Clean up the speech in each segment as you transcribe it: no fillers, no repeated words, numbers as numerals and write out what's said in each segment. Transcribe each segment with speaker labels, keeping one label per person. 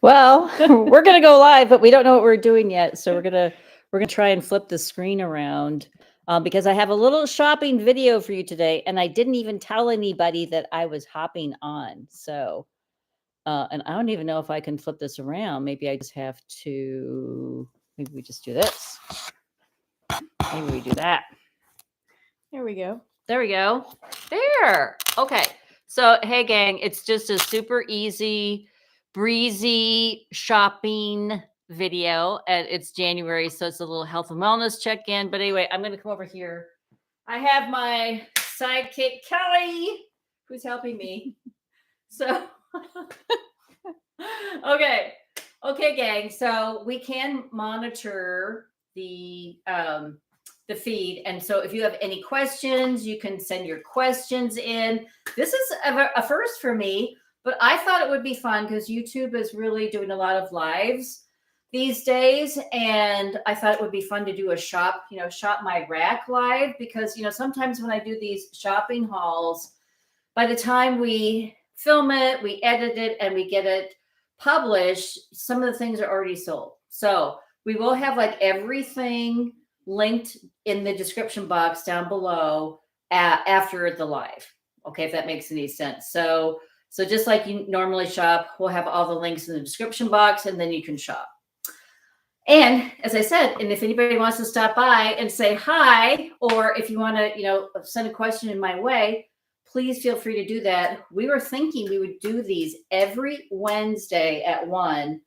Speaker 1: Well, we're gonna go live, but we don't know what we're doing yet. So we're gonna try and flip the screen around because I have a little shopping video for you today, and I didn't even tell anybody that I was hopping on. So, and I don't even know if I can flip this around. Maybe I just have to. Maybe we just do this. Maybe we do that.
Speaker 2: There we go.
Speaker 1: There we go. There. Okay. So, hey, gang, it's just a super easy, breezy shopping video. And it's January, so it's a little health and wellness check in. But anyway, I'm going to come over here. I have my sidekick, Kelly, who's helping me. So, okay. Okay, gang. So, we can monitor the feed. And so if you have any questions, you can send your questions in. This is a first for me, but I thought it would be fun because YouTube is really doing a lot of lives these days. And I thought it would be fun to do a shop my rack live because, sometimes when I do these shopping hauls, by the time we film it, we edit it, and we get it published, some of the things are already sold. So we will have like everything linked in the description box down below after the live. Okay, if that makes any sense. So just like you normally shop, we'll have all the links in the description box, and then you can shop. And as I said, and if anybody wants to stop by and say hi, or if you want to, send a question in my way, please feel free to do that. We were thinking we would do these every Wednesday at 1.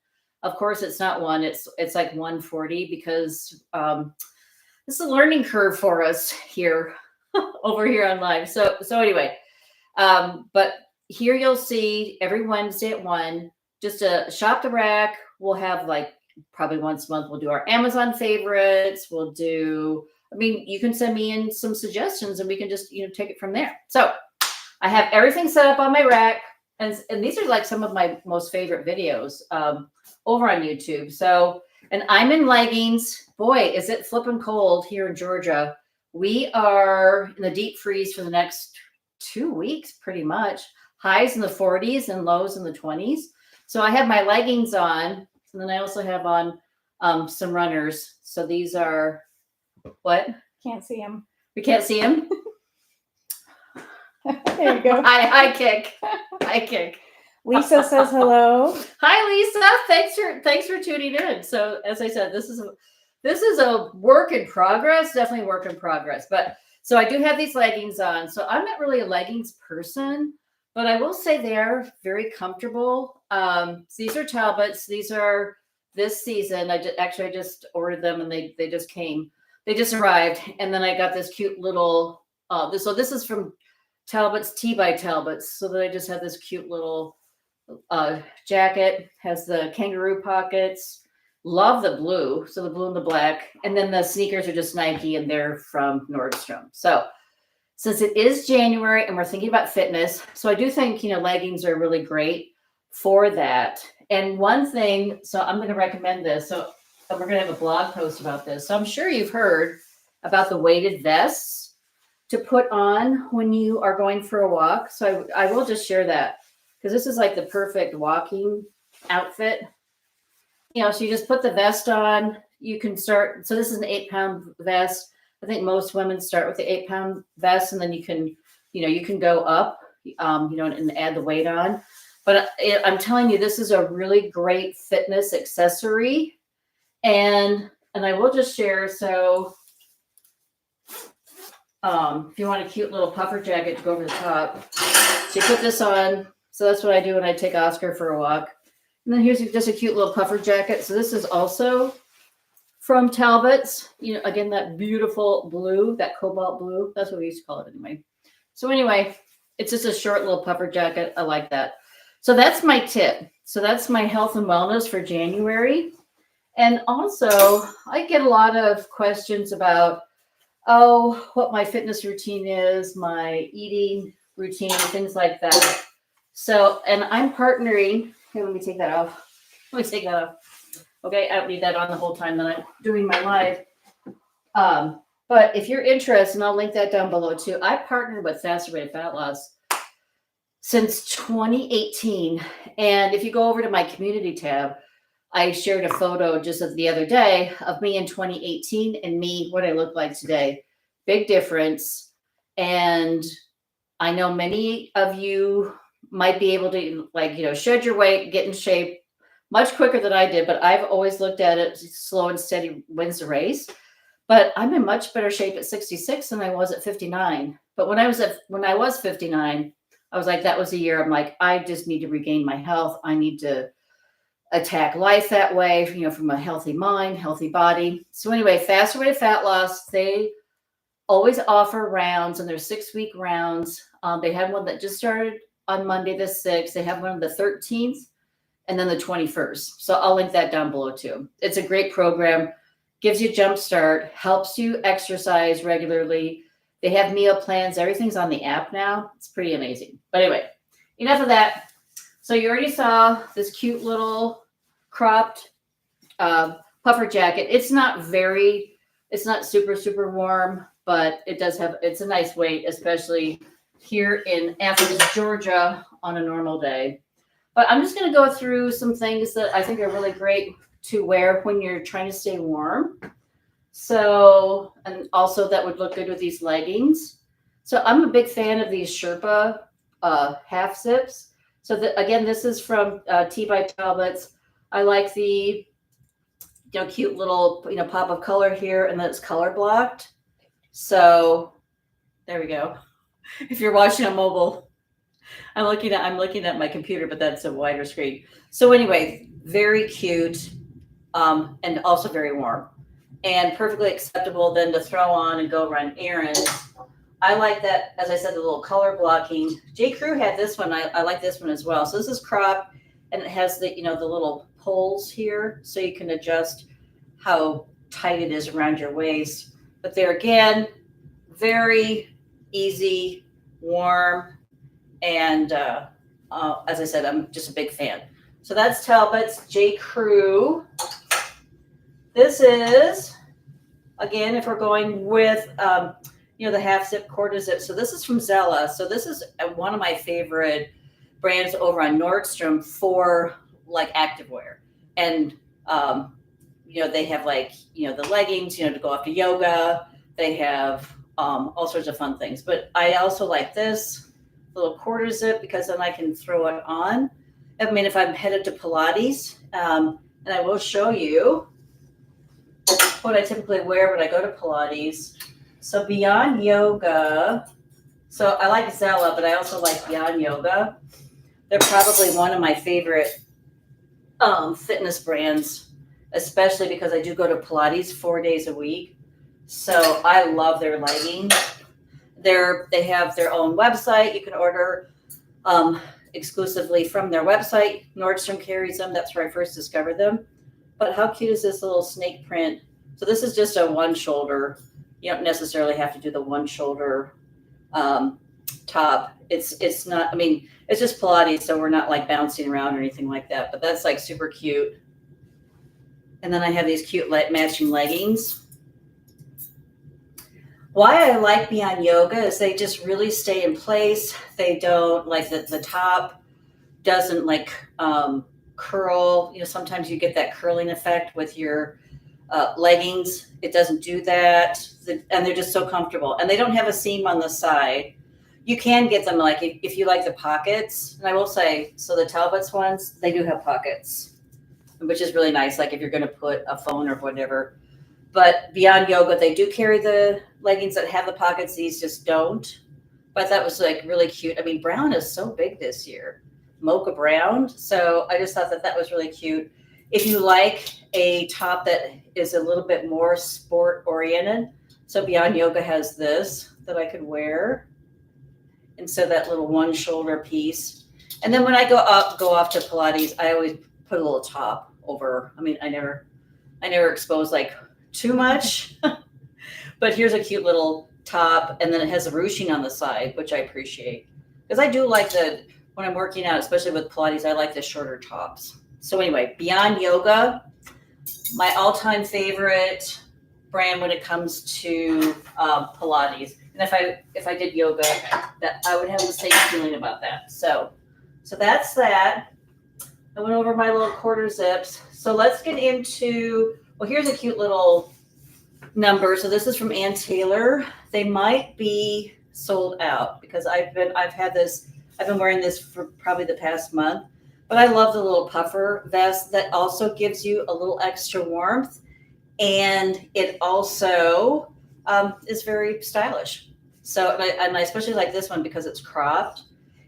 Speaker 1: Of course, it's not 1. It's like 1:40 because this is a learning curve for us here over here on live. So anyway, but here you'll see every Wednesday at 1, just a shop the rack. We'll have like probably once a month, we'll do our Amazon favorites. We'll do, you can send me in some suggestions and we can just, take it from there. So I have everything set up on my rack. And these are like some of my most favorite videos over on YouTube. So, and I'm in leggings. Boy, is it flipping cold here in Georgia. We are in the deep freeze for the next 2 weeks, pretty much. Highs in the 40s and lows in the 20s. So I have my leggings on, and then I also have on some runners. So these are what?
Speaker 2: Can't see them.
Speaker 1: We can't see them?
Speaker 2: There you go.
Speaker 1: Hi, Kick. Hi, Kick.
Speaker 2: Lisa says hello.
Speaker 1: Hi, Lisa. Thanks for tuning in. So as I said, this is a work in progress, definitely work in progress. But so I do have these leggings on. So I'm not really a leggings person, but I will say they're very comfortable. These are Talbots. These are this season. I just ordered them and they just came. They just arrived. And then I got this cute little, so this is from Talbots, Tea by Talbots. So that I just have this cute little jacket, has the kangaroo pockets. Love the blue. So the blue and the black. And then the sneakers are just Nike and they're from Nordstrom. So since it is January and we're thinking about fitness, so I do think, leggings are really great for that. And one thing, so I'm going to recommend this. So we're going to have a blog post about this. So I'm sure you've heard about the weighted vests to put on when you are going for a walk. So I will just share that because this is like the perfect walking outfit. So you just put the vest on, you can start. So this is an 8-pound vest. I think most women start with the 8-pound vest and then you can go up, and add the weight on. But I'm telling you, this is a really great fitness accessory. And I will just share. So if you want a cute little puffer jacket to go over the top, so you put this on. So that's what I do when I take Oscar for a walk. And then here's just a cute little puffer jacket. So this is also from Talbots. Again, that beautiful blue, that cobalt blue. That's what we used to call it anyway. So anyway, it's just a short little puffer jacket. I like that. So that's my tip. So that's my health and wellness for January. And also, I get a lot of questions about, what my fitness routine is, my eating routine, things like that. So, and I'm partnering. Here, let me take that off. Okay, I don't need that on the whole time that I'm doing my live. But if you're interested, and I'll link that down below too. I partnered with Faster Rate Fat Loss since 2018. And if you go over to my community tab, I shared a photo just of the other day of me in 2018 and me, what I look like today. Big difference. And I know many of you might be able to, like, shed your weight, get in shape much quicker than I did, but I've always looked at it slow and steady wins the race. But I'm in much better shape at 66 than I was at 59. But when I was 59, I was like, that was a year I'm like, I just need to regain my health. I need to attack life that way, from a healthy mind, healthy body. So anyway, Faster Way to Fat Loss, they always offer rounds, and they're 6-week rounds. They have one that just started on Monday the 6th. They have one on the 13th and then the 21st. So I'll link that down below too. It's a great program, gives you a jump start, helps you exercise regularly. They have meal plans. Everything's on the app now. It's pretty amazing. But anyway, enough of that. So you already saw this cute little cropped puffer jacket. It's not super, super warm, but it's a nice weight, especially here in Athens, Georgia on a normal day. But I'm just going to go through some things that I think are really great to wear when you're trying to stay warm. So, and also that would look good with these leggings. So I'm a big fan of these Sherpa half zips. So again, this is from T by Talbots. I like the cute little pop of color here, and then it's color blocked. So there we go. If you're watching on mobile, I'm looking at my computer, but that's a wider screen. So anyway, very cute, and also very warm, and perfectly acceptable then to throw on and go run errands. I like that, as I said, the little color blocking. J. Crew had this one. I like this one as well. So this is cropped, and it has the the little poles here, so you can adjust how tight it is around your waist. But there again, very easy, warm, and as I said, I'm just a big fan. So that's Talbots, J. Crew. This is, again, if we're going with the half zip, quarter zip. So this is from Zella. So this is one of my favorite brands over on Nordstrom for like activewear. And they have the leggings, to go after yoga. They have all sorts of fun things. But I also like this little quarter zip because then I can throw it on. I mean, if I'm headed to Pilates, and I will show you what I typically wear when I go to Pilates. So Beyond Yoga, so I like Zella, but I also like Beyond Yoga. They're probably one of my favorite fitness brands, especially because I do go to Pilates 4 days a week. So I love their leggings. They have their own website. You can order exclusively from their website. Nordstrom carries them. That's where I first discovered them. But how cute is this little snake print? So this is just a one shoulder. You don't necessarily have to do the one shoulder top. It's not, I mean, it's just Pilates, so we're not like bouncing around or anything like that. But that's like super cute. And then I have these cute matching leggings. Why I like Beyond Yoga is they just really stay in place. They don't like the top doesn't like curl. Sometimes you get that curling effect with your leggings. It doesn't do that. And they're just so comfortable. And they don't have a seam on the side. You can get them like if you like the pockets. And I will say, so the Talbots ones, they do have pockets, which is really nice. Like if you're going to put a phone or whatever. But Beyond Yoga, they do carry the leggings that have the pockets. These just don't. But that was like really cute. I mean, brown is so big this year. Mocha brown. So I just thought that was really cute. If you like a top that is a little bit more sport oriented, so Beyond Yoga has this that I could wear. And so that little one shoulder piece. And then when I go off to Pilates, I always put a little top over. I mean, I never expose like too much, but here's a cute little top. And then it has a ruching on the side, which I appreciate because I do like when I'm working out, especially with Pilates, I like the shorter tops. So anyway, Beyond Yoga, my all-time favorite brand when it comes to Pilates. And if I did yoga, that I would have the same feeling about that. So that's that. I went over my little quarter zips. So let's get into, well, here's a cute little number. So this is from Ann Taylor. They might be sold out because I've been wearing this for probably the past month, but I love the little puffer vest that also gives you a little extra warmth. And it also is very stylish. So, and I especially like this one because it's cropped.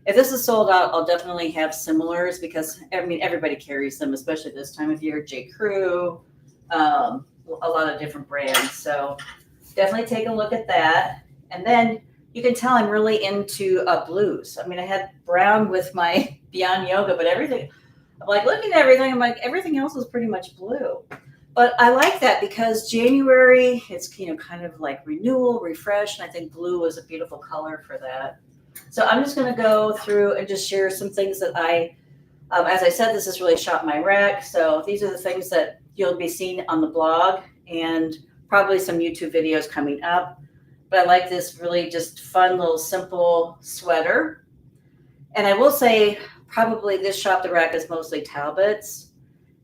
Speaker 1: If this is sold out, I'll definitely have similars because, I mean, everybody carries them, especially this time of year. J. Crew, a lot of different brands. So definitely take a look at that. And then you can tell I'm really into blues. I mean, I had brown with my Beyond Yoga, but everything, I'm like looking at everything, I'm like, everything else is pretty much blue. But I like that because January, it's, kind of like renewal, refresh. And I think blue is a beautiful color for that. So I'm just going to go through and just share some things that as I said, this is really Shop My Rack. So these are the things that you'll be seeing on the blog and probably some YouTube videos coming up. But I like this really just fun little simple sweater. And I will say probably this Shop the Rack is mostly Talbots.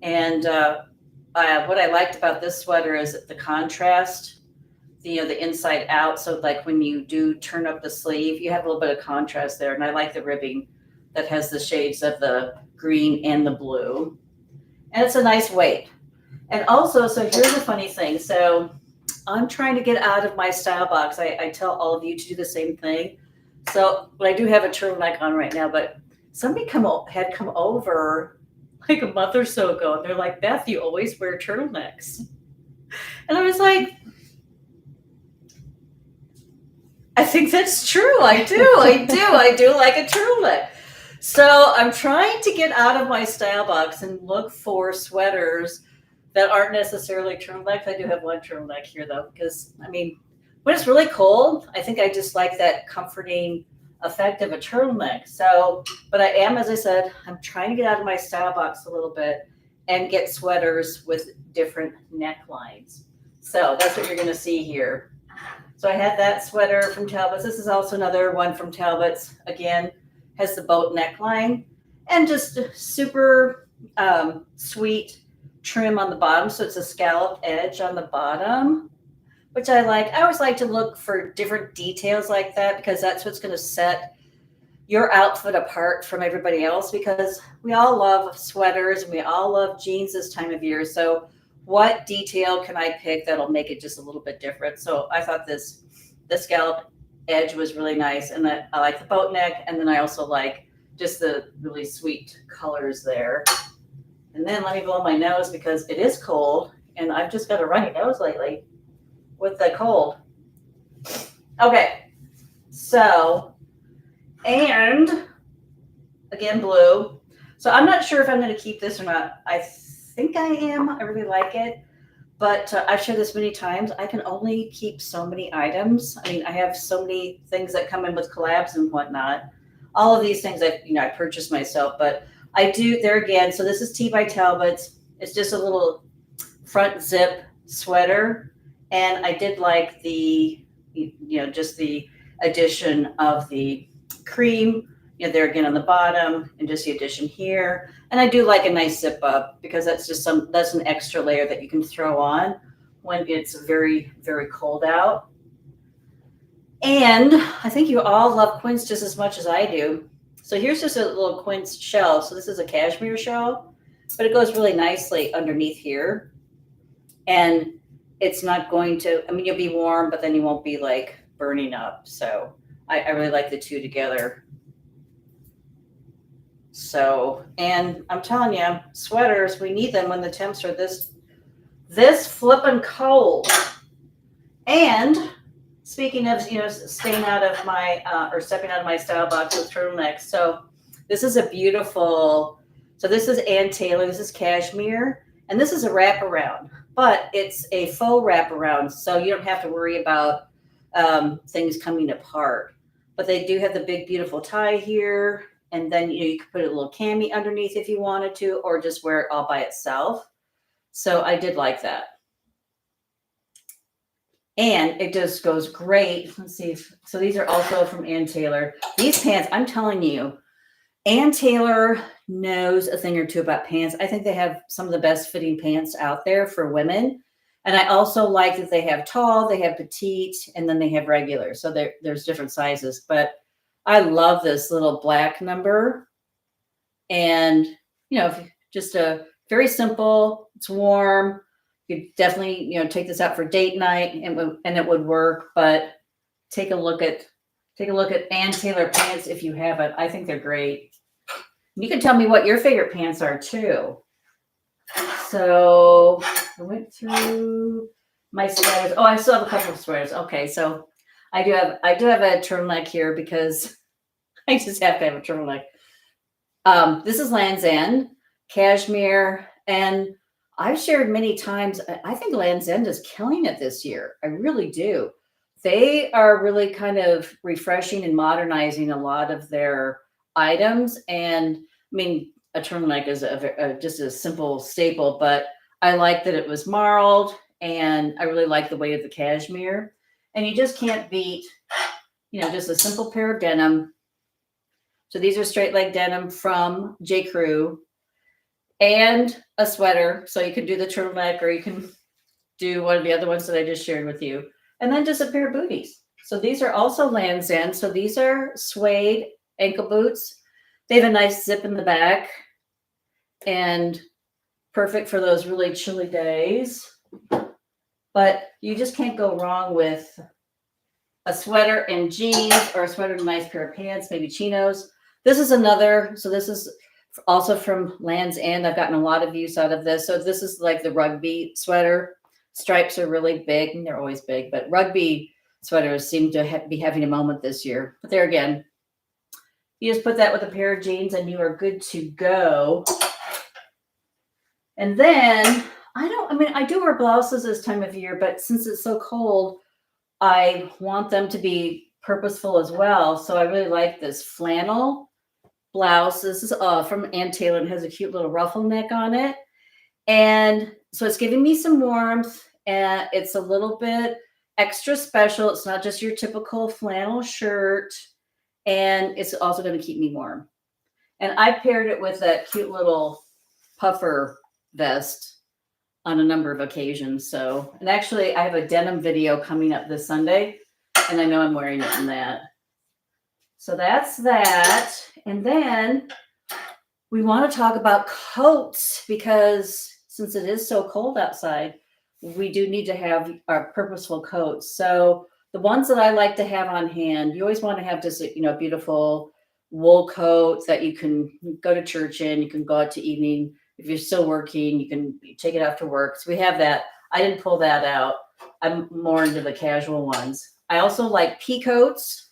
Speaker 1: And what I liked about this sweater is the contrast. The inside out. So like when you do turn up the sleeve, you have a little bit of contrast there. And I like the ribbing that has the shades of the green and the blue. And it's a nice weight. And also, so here's a funny thing. So I'm trying to get out of my style box. I tell all of you to do the same thing. So, but I do have a turtleneck on right now, but somebody had come over like a month or so ago. And they're like, Beth, you always wear turtlenecks. And I was like, I think that's true. I do like a turtleneck. So I'm trying to get out of my style box and look for sweaters that aren't necessarily turtlenecks. I do have one turtleneck here though, because I mean, when it's really cold, I think I just like that comforting effect of a turtleneck. So, but I am, as I said, I'm trying to get out of my style box a little bit and get sweaters with different necklines. So that's what you're going to see here. So I had that sweater from Talbots. This is also another one from Talbots. Again, has the boat neckline and just super sweet trim on the bottom. So it's a scalloped edge on the bottom, which I like. I always like to look for different details like that because that's what's going to set your outfit apart from everybody else, because we all love sweaters and we all love jeans this time of year. So what detail can I pick that'll make it just a little bit different? So I thought the scallop edge was really nice, and that I like the boat neck, and then I also like just the really sweet colors there. And then let me blow my nose because it is cold, and I've just got a runny nose lately with the cold. Okay, so, and again, blue. So I'm not sure if I'm going to keep this or not. I think I am. I really like it. But I've shared this many times. I can only keep so many items. I mean, I have so many things that come in with collabs and whatnot. All of these things I purchased myself, but I do there again. So this is T by Talbots. It's just a little front zip sweater. And I did like the, just the addition of the cream, there again on the bottom, and just the addition here. And I do like a nice zip up because that's an extra layer that you can throw on when it's very, very cold out. And I think you all love Quince just as much as I do. So here's just a little Quince shell. So this is a cashmere shell, but it goes really nicely underneath here. And it's not going to, you'll be warm, but then you won't be like burning up. So I really like the two together. So, and I'm telling you, sweaters, we need them when the temps are this flippin' cold. And speaking of, staying out of my, or stepping out of my style box with turtlenecks. So this is a beautiful, so this is Ann Taylor, this is cashmere, and this is a wraparound, but it's a faux wraparound. So you don't have to worry about things coming apart, but they do have the big, beautiful tie here. And then, you could put a little cami underneath if you wanted to, or just wear it all by itself. So I did like that. And it just goes great. Let's see. So these are also from Ann Taylor. These pants, I'm telling you, Ann Taylor knows a thing or two about pants. I think they have some of the best fitting pants out there for women. And I also like that they have tall, they have petite, and then they have regular. So there's different sizes. But I love this little black number. And, just a very simple, it's warm. You could definitely, take this out for date night and it would work. But take a look at Ann Taylor pants if you haven't. I think they're great. You can tell me what your favorite pants are too. So I went through my sweaters. Oh, I still have a couple of sweaters. Okay, so I do have a turtleneck here because I just have to have a turtleneck. This is Land's End, Cashmere, and I've shared many times. I think Land's End is killing it this year. I really do. They are really kind of refreshing and modernizing a lot of their items. And I mean, a turtleneck is just a simple staple, but I like that it was marled, and I really like the weight of the cashmere. And you just can't beat, just a simple pair of denim. So these are straight leg denim from J. Crew, and a sweater. So you can do the turtleneck, or you can do one of the other ones that I just shared with you. And then just a pair of booties. So these are also Land's End. So these are suede ankle boots. They have a nice zip in the back and perfect for those really chilly days. But you just can't go wrong with a sweater and jeans, or a sweater and a nice pair of pants, maybe chinos. This is another, so this is also from Land's End. I've gotten a lot of use out of this. So this is like the Rugby sweater. Stripes are really big, and they're always big, but Rugby sweaters seem to be having a moment this year. But there again, you just put that with a pair of jeans and you are good to go. And then I do wear blouses this time of year, but since it's so cold, I want them to be purposeful as well. So I really like this flannel blouse. This is from Ann Taylor and has a cute little ruffle neck on it. And so it's giving me some warmth, and it's a little bit extra special. It's not just your typical flannel shirt, and it's also going to keep me warm. And I paired it with that cute little puffer vest on a number of occasions. So, and actually I have a denim video coming up this Sunday, and I know I'm wearing it in that. So that's that. And then we want to talk about coats, because since it is so cold outside, we do need to have our purposeful coats. So the ones that I like to have on hand, you always want to have just a beautiful wool coat that you can go to church in. You can go out to evening. If you're still working, you can take it after work. So we have that. I didn't pull that out. I'm more into the casual ones. I also like pea coats.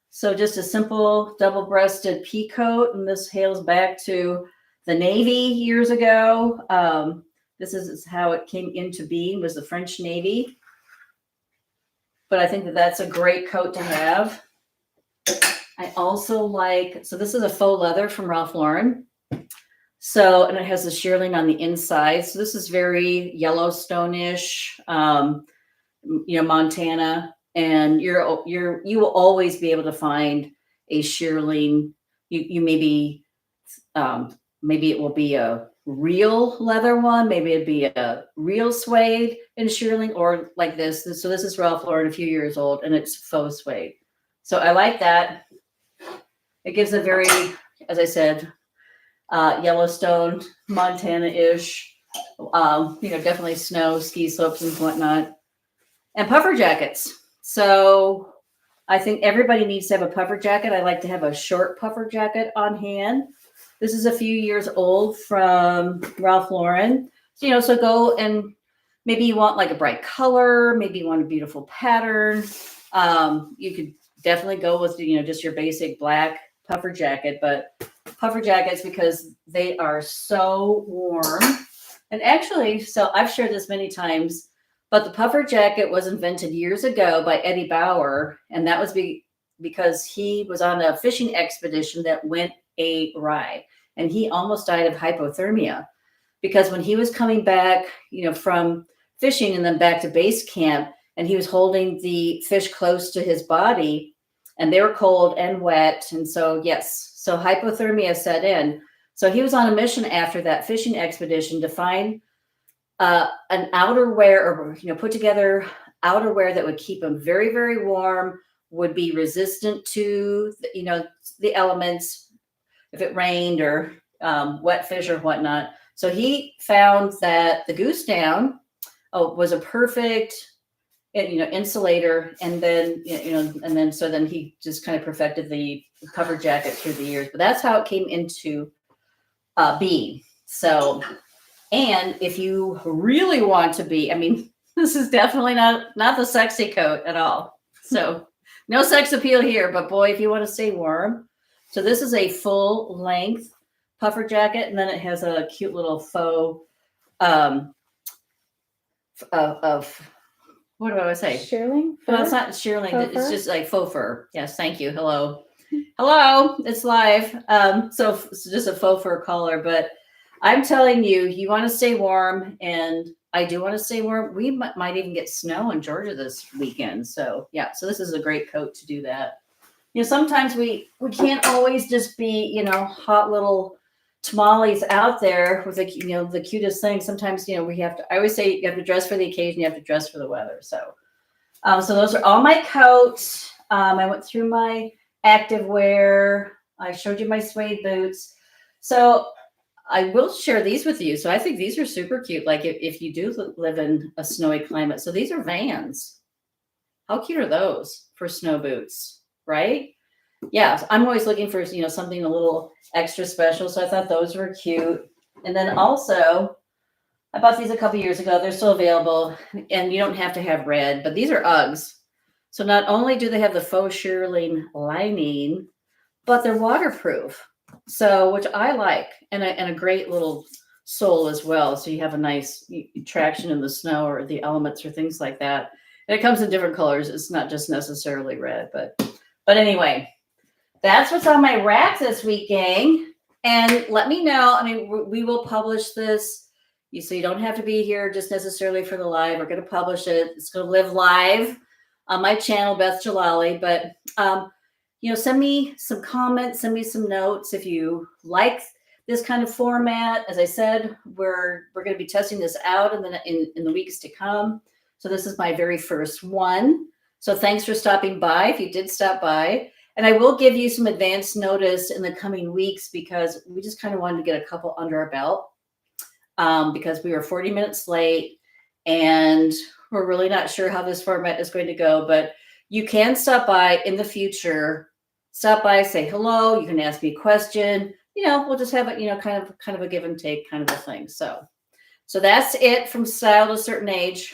Speaker 1: So just a simple double-breasted pea coat, and this hails back to the Navy years ago. This is how it came into being, was the French Navy. But I think that that's a great coat to have. I also like, so this is a faux leather from Ralph Lauren. So, and it has the shearling on the inside. So this is very Yellowstone-ish, Montana. And you will always be able to find a shearling. You maybe it will be a real leather one. Maybe it'd be a real suede and shearling, or like this. So this is Ralph Lauren, a few years old, and it's faux suede. So I like that. It gives a very, as I said, Yellowstone, Montana-ish, definitely snow, ski slopes and whatnot. And puffer jackets. So I think everybody needs to have a puffer jacket. I like to have a short puffer jacket on hand. This is a few years old from Ralph Lauren. So go, and maybe you want like a bright color, maybe you want a beautiful pattern. You could definitely go with, just your basic black puffer jacket, but puffer jackets, because they are so warm. And actually, so I've shared this many times, but the puffer jacket was invented years ago by Eddie Bauer, and that was because he was on a fishing expedition that went awry, and he almost died of hypothermia, because when he was coming back, from fishing and then back to base camp, and he was holding the fish close to his body, and they were cold and wet. And so, yes, so hypothermia set in. So he was on a mission after that fishing expedition to find an outerwear, or put together outerwear that would keep him very, very warm, would be resistant to the elements if it rained or wet fish or whatnot. So he found that the goose down was a perfect insulator, and then so then he just kind of perfected the puffer jacket through the years. But that's how it came into being. So, and if you really want to be, this is definitely not the sexy coat at all. So no sex appeal here, but boy, if you want to stay warm. So this is a full length puffer jacket, and then it has a cute little faux of what do I say?
Speaker 2: Shearling?
Speaker 1: Well, it's not shearling.
Speaker 2: Faux
Speaker 1: It's
Speaker 2: fur?
Speaker 1: just like faux fur. Yes, thank you. Hello. It's live. So it's just a faux fur collar, but I'm telling you, you want to stay warm, and I do want to stay warm. We might even get snow in Georgia this weekend. So yeah, so this is a great coat to do that. Sometimes we can't always just be, hot little tamales out there with the cutest thing. Sometimes, we have to, I always say you have to dress for the occasion, you have to dress for the weather. So, so those are all my coats. I went through my active wear. I showed you my suede boots. So I will share these with you. So I think these are super cute. Like if you do live in a snowy climate. So these are Vans. How cute are those for snow boots, right? Yeah, I'm always looking for, something a little extra special. So I thought those were cute. And then also, I bought these a couple years ago. They're still available, and you don't have to have red, but these are Uggs. So not only do they have the faux shearling lining, but they're waterproof. So, which I like, and a great little sole as well. So you have a nice traction in the snow or the elements or things like that. And it comes in different colors. It's not just necessarily red, but anyway, that's what's on my rack this week, gang. And let me know. We will publish this. So you don't have to be here just necessarily for the live. We're going to publish it. It's going to live live on my channel, Beth Djalali. But send me some comments, send me some notes if you like this kind of format. As I said, we're going to be testing this out in the weeks to come. So this is my very first one. So thanks for stopping by, if you did stop by. And I will give you some advance notice in the coming weeks, because we just kind of wanted to get a couple under our belt, because we were 40 minutes late, and we're really not sure how this format is going to go. But you can stop by in the future. Stop by, say hello. You can ask me a question. We'll just have it, kind of a give and take kind of a thing. So that's it from Style to a Certain Age.